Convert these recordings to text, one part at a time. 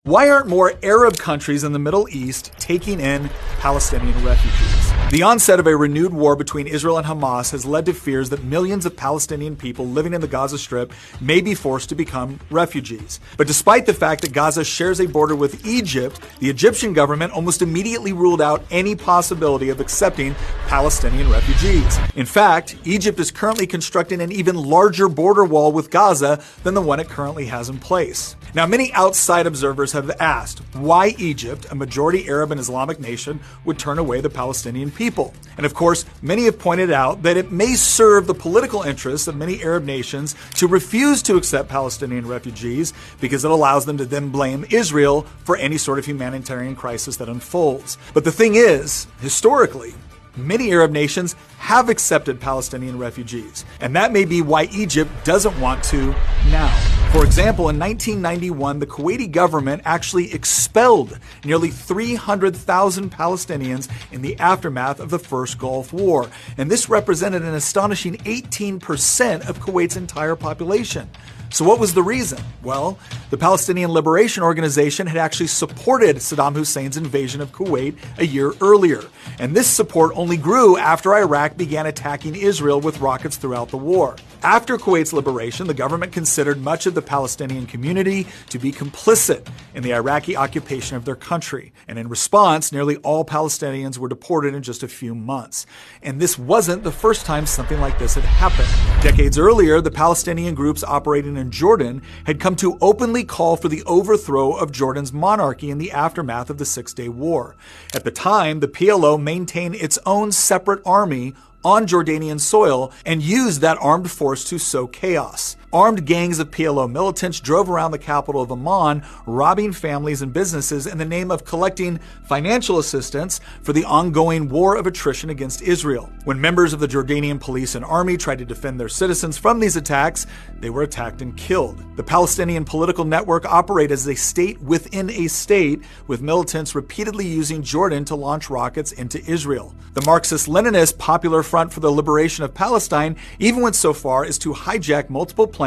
Why aren't more Arab countries in the Middle East taking in Palestinian refugees? The onset of a renewed war between Israel and Hamas has led to fears that millions of Palestinian people living in the Gaza Strip may be forced to become refugees. But despite the fact that Gaza shares a border with Egypt, the Egyptian government almost immediately ruled out any possibility of accepting Palestinian refugees. In fact, Egypt is currently constructing an even larger border wall with Gaza than the one it currently has in place. Now, many outside observers have asked why Egypt, a majority Arab and Islamic nation, would turn away the Palestinian people. And of course, many have pointed out that it may serve the political interests of many Arab nations to refuse to accept Palestinian refugees because it allows them to then blame Israel for any sort of humanitarian crisis that unfolds. But the thing is, historically, many Arab nations have accepted Palestinian refugees, and that may be why Egypt doesn't want to now. For example, in 1991, the Kuwaiti government actually expelled nearly 300,000 Palestinians in the aftermath of the First Gulf War, and this represented an astonishing 18% of Kuwait's entire population. So what was the reason? Well, the Palestinian Liberation Organization had actually supported Saddam Hussein's invasion of Kuwait a year earlier. And this support only grew after Iraq began attacking Israel with rockets throughout the war. After Kuwait's liberation, the government considered much of the Palestinian community to be complicit in the Iraqi occupation of their country. And in response, nearly all Palestinians were deported in just a few months. And this wasn't the first time something like this had happened. Decades earlier, the Palestinian groups operating in Jordan had come to openly call for the overthrow of Jordan's monarchy in the aftermath of the Six-Day War. At the time, the PLO maintained its own separate army on Jordanian soil and used that armed force to sow chaos. Armed gangs of PLO militants drove around the capital of Amman, robbing families and businesses in the name of collecting financial assistance for the ongoing war of attrition against Israel. When members of the Jordanian police and army tried to defend their citizens from these attacks, they were attacked and killed. The Palestinian political network operated as a state within a state, with militants repeatedly using Jordan to launch rockets into Israel. The Marxist-Leninist Popular Front for the Liberation of Palestine even went so far as to hijack multiple planes,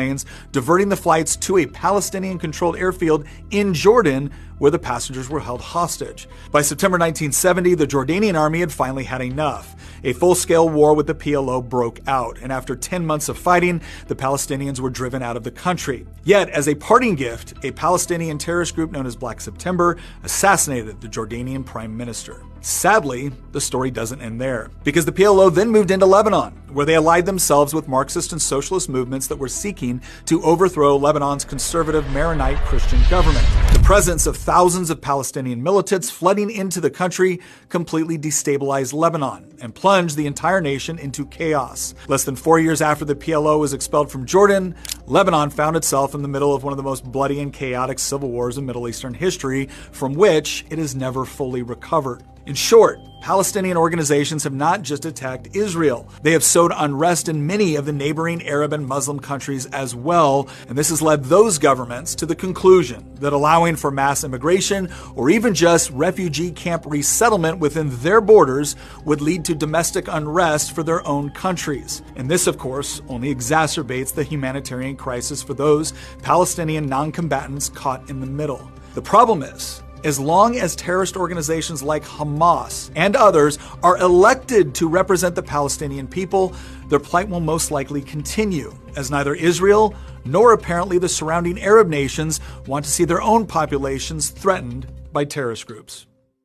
diverting the flights to a Palestinian-controlled airfield in Jordan, where the passengers were held hostage. By September 1970, the Jordanian army had finally had enough. A full-scale war with the PLO broke out, and after 10 months of fighting, the Palestinians were driven out of the country. Yet, as a parting gift, a Palestinian terrorist group known as Black September assassinated the Jordanian prime minister. Sadly, the story doesn't end there, because the PLO then moved into Lebanon, where they allied themselves with Marxist and socialist movements that were seeking to overthrow Lebanon's conservative Maronite Christian government. The presence of thousands of Palestinian militants flooding into the country completely destabilized Lebanon and plunged the entire nation into chaos. Less than 4 years after the PLO was expelled from Jordan, Lebanon found itself in the middle of one of the most bloody and chaotic civil wars in Middle Eastern history, from which it has never fully recovered. In short, Palestinian organizations have not just attacked Israel. They have sowed unrest in many of the neighboring Arab and Muslim countries as well, and this has led those governments to the conclusion that allowing for mass immigration or even just refugee camp resettlement within their borders would lead to domestic unrest for their own countries. And this, of course, only exacerbates the humanitarian crisis for those Palestinian non-combatants caught in the middle. The problem is, as long as terrorist organizations like Hamas and others are elected to represent the Palestinian people, their plight will most likely continue, as neither Israel nor apparently the surrounding Arab nations want to see their own populations threatened by terrorist groups.